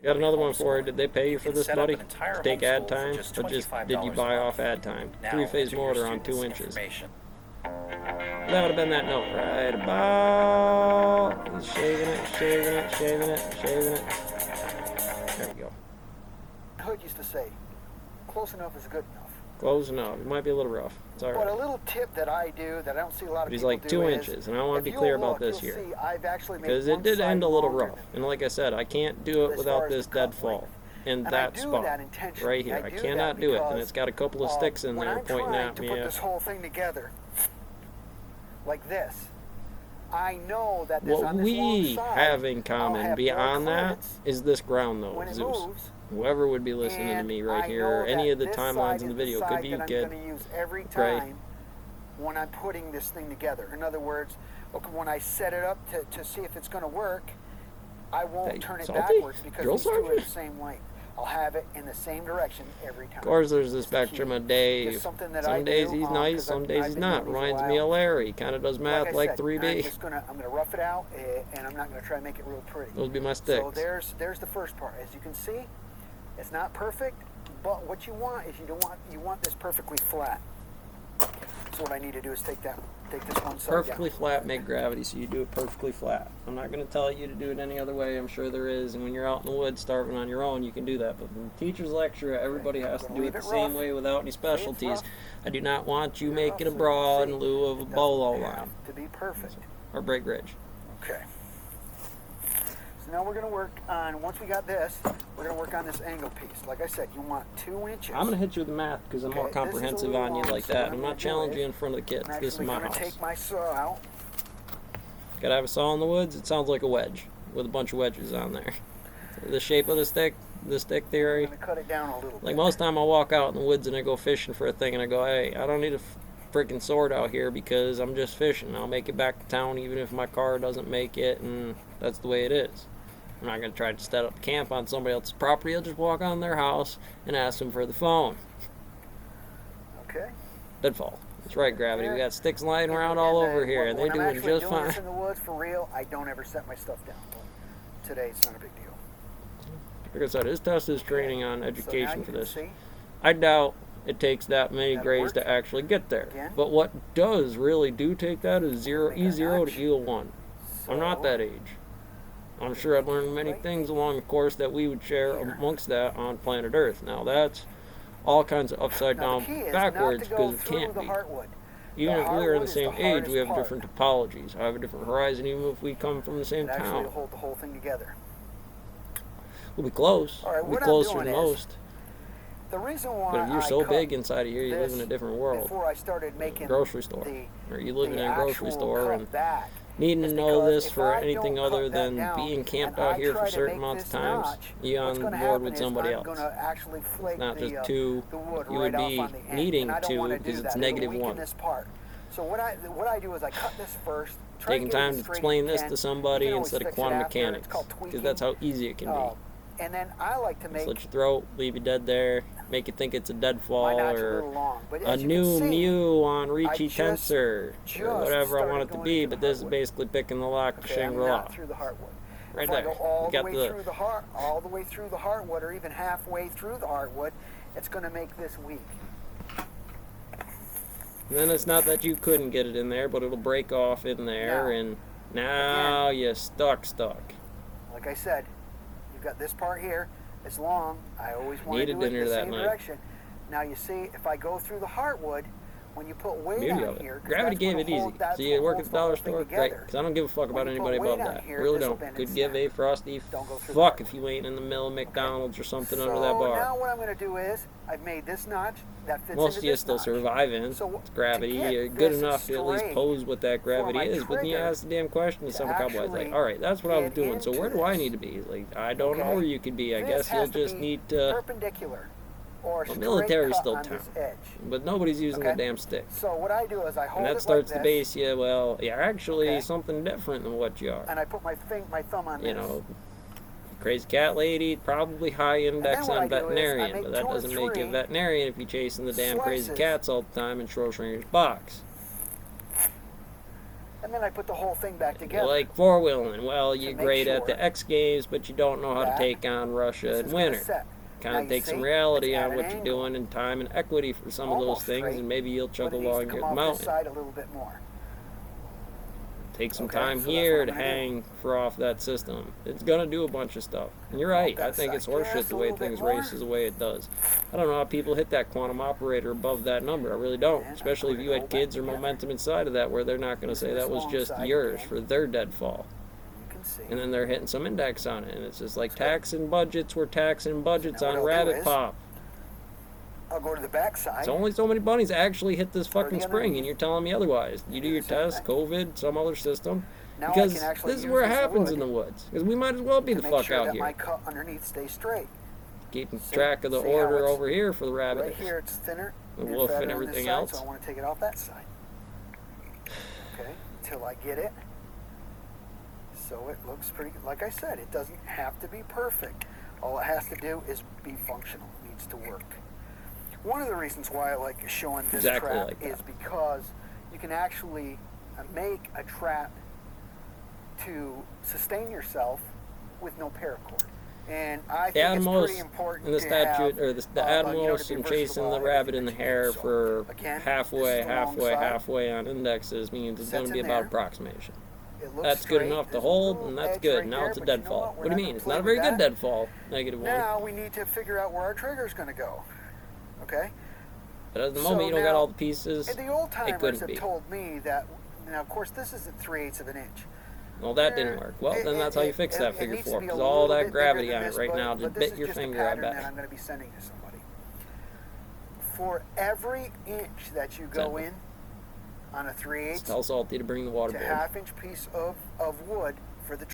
Got another one for you. Did they pay you for this, set up buddy? an entire To take ad homeschool for time? just Or just did you $25 buy a off month. ad time? Now, Three-phase enter your motor on students' 2 inches. information. That would have been that note right about. He's shaving it, shaving it, shaving it, shaving it. There we go. Hood used to say, close enough is good enough. Close enough. It might be a little rough. It's all But a right. little tip that I do that I don't see a lot of But he's people like do 2 is, inches, and I want to if be you'll clear about look, this you'll here. see I've actually made Because one it did side end a little longer rough. than- And like I said, I can't do it as without far as this the dead cut fall. length. In And I that do spot. that intentionally. Right here. I do cannot that do it. And because, it's got a couple of sticks in when there I'm pointing trying at to me. put this whole thing together, like this, I know that this What on this long we side, have in I'll common have beyond more that clearance is this ground, though, when it Zeus. moves. Whoever would be listening to And me right I here, know or any that of the this timelines side in the is video, the could side be you, that kid. I'm going to use every Gray. time when I'm putting this thing together. In other words, okay, when I set it up to see if it's going to work, I won't Hey, turn it Salty? backwards because Drill these two are sergeant? the same length. I'll have it in the same direction every time. Of course, there's the It's the key. spectrum of Dave. It's something that Some I days do, he's nice, 'cause some I've days he's been not. doing these a Reminds me while. of Larry. Kind of does math I like said, 3B. I'm gonna rough it out, and I'm not gonna try to make it real pretty. Those would be my So sticks. there's the first part. As you can see, it's not perfect, but what you want is you want this perfectly flat. So what I need to do is take this one side Perfectly down. flat, make gravity, so you do it perfectly flat. I'm not going to tell you to do it any other way. I'm sure there is, and when you're out in the woods starving on your own, you can do that. But when the teacher's lecture, everybody has to do it Leave the it same rough. way without any specialties. rough. I do not want you Leave it making a rough so you bra can in see. lieu of a It doesn't bolo have line to be perfect. or break ridge. Okay. So now we're going to work on, once we got this, we're going to work on this angle piece. Like I said, you want 2 inches. I'm going to hit you with the math because I'm more Okay, this is a comprehensive little on you long, like so that. what I'm I'm not gonna do challenging you is in front of the kids. I'm This is actually my going to house. take my saw out. Gotta have a saw in the woods. It sounds like a wedge with a bunch of wedges on there. The shape of the stick theory. I'm going to cut it down a little Like bit. most time I walk out in the woods and I go fishing for a thing and I go, hey, I don't need a freaking sword out here because I'm just fishing. I'll make it back to town even if my car doesn't make it, and that's the way it is. I'm not going to try to set up camp on somebody else's property. I'll just walk on their house and ask them for the phone. Okay. Deadfall. That's right, Gravity. We got sticks lying around all over here, and they're when I'm doing actually just doing this fine. in the woods for real, I don't ever set my stuff down. But today it's not a big deal. Like I said, his test is training on So now education you for can this. see, I doubt it takes that many That'll grades work. to actually get there. Again. But what does really do take that is Make a E0 notch. to E1. I'm not so- that age. I'm sure I've learned many Right. things along the course that we would share Here. amongst that on planet Earth. Now that's all kinds of upside Now, down the key is backwards not to go because it through can't the be. heartwood. Even The if we are in heartwood the is same the age, hardest we have part. different topologies. I have a different horizon even if we come from the same It actually town. hold the whole thing together. We'll be close. All right, We'll be what I'm closer doing than is, most. The reason why But if you're I so cut big inside of here, you live in a this different world. before I started making Grocery store. the, Or you live in the a grocery actual store cut and back needing to is know because this if for I anything don't other cut that than down being camped and out I here try for to certain make amounts of this times, notch, you what's on gonna board happen with is somebody I'm else. going to actually flake Not just the, two, the wood you right would be off on the end, needing and I don't to want to because do it's that. negative It'll weaken one. this part. So what I do is I cut this first. Try Taking to get it time as to straight as explain you this can. to You somebody can always instead of fix it quantum after. mechanics, It's called because tweaking. that's how easy it can be. And then I like to make Slit your throat, leave you dead there, make you think it's a deadfall my notch a or little long. But a as you new can see, Mew on I Ricci just Tensor, or whatever I want it to started be, going but into the this is hardwood. basically picking the lock of Okay, I'm Shangri-La. not through the heartwood. Right If I there. go all You the got way through the all the way through the heartwood, or even halfway through the heartwood, it's going to make this weak. And then it's not that you couldn't get it in there, but it'll break off in there, Now, and now you're stuck. Like I said, you've got this part here. It's long. I always want Needed to do it dinner the that same night. direction. Now you see, if I go through the heartwood, when you put weight Beauty on of here, it. 'cause Gravity that's gave gonna it easy. hold- that's So you what work at holds the dollar whole thing store, great. together. Because I don't give a fuck about When you anybody put weight above on that. here, Really this'll don't. bend Could and give a snap. frosty Don't go through fuck the if you ain't in the middle of McDonald's or something So under that bar. now what I'm going to do is, I've made this notch that fits Most into of you this still notch. surviving. So It's gravity. to get You're good this enough to at least straight pose what that gravity my is. But then you trigger ask the damn question to to some cowboys like, actually all right, that's what I was get doing. So into where do I this. need to be? He's like, I don't know Okay. where you could be. I This guess you'll has to just be need to. perpendicular or straight Military's cut still on town. this edge. But nobody's using the Okay. damn stick. So what I do is I hold And that it starts like to this, base you, well, you're actually Okay. something different than what you are. and I put my thumb on You this. know, crazy cat lady, probably high index what I on do is I veterinarian, make but that 2 or doesn't make you a 3 veterinarian if you're chasing the damn crazy slices. cats all the time in Schrodinger's box. and then I put the whole thing back together. Like four-wheeling. Well, you're make great at sure the X Games, but you don't know how to that take on Russia this in is gonna winter. set. Kind Now of you take see, some reality it's at on an what you're angle. doing and time and equity for some of those Almost things, straight, and maybe you'll chug but it needs along to your come off this mountain. side a little bit more. Take some Okay, time so that's here what to I'm gonna do. hang for off that system. It's gonna do a bunch of stuff. And you're right. I that think side it's horseshit just the a way little bit things more. races the way it does. I don't know how people hit that quantum operator above that number. I really don't. And I Especially if put you it had all kids back or together. momentum inside of that, where they're not gonna Use say this that was long just side yours again. for their deadfall. You can see. And then they're hitting some index on it, and it's just like taxing budgets. We're taxing budgets now what on I'll do rabbit is- pop. I'll go to the back side. It's only so many bunnies actually hit this Or the fucking spring, underneath. and you're telling me otherwise. You do do your the same test, thing. COVID, some other system, Now I because can actually this is use where it this happens wood in the woods. Because we might as well be to the make fuck sure out that here, my cut underneath stays straight. keeping See- track of the see how order it's over here for the rabbit, Right here it's thinner the and wolf, fatter and on this everything side, else. so I want to take it off that side. Okay, until I get it. So it looks pretty, like I said, it doesn't have to be perfect. All it has to do is be functional. It needs to work. One of the reasons why I like showing this Exactly trap like that. is because you can actually make a trap to sustain yourself with no paracord. And I The think it's Atmos pretty important and the to statute, have, or the you know, to Atmos be and chasing versatile the in rabbit in the everything that you hair do. So, for again, this halfway, is the long halfway, side. halfway on indexes means it's going Sets to be in about there. approximation. It looks That's good straight. enough to There's a hold, little and that's edge good. right Now there, it's a but you know deadfall. what? We're What do you not mean? gonna It's play not a very with good that. deadfall. -1. Now we need to figure out where our trigger's going to go. Okay? But at the So moment, you don't got now- all the pieces. And the old It timers couldn't have be. told me that, now of course this isn't 3/8 of an inch. Well, that didn't work. Well, then that's how you fix that figure needs to 4, be a because all little that bit gravity bigger on than it this, right but- now but just this bit is your just a finger, I pattern that bet. I'm going to be sending to somebody. For every inch that you go Send it. in on a 3/8 Tell Salty to bring the water to board. half-inch piece of wood for the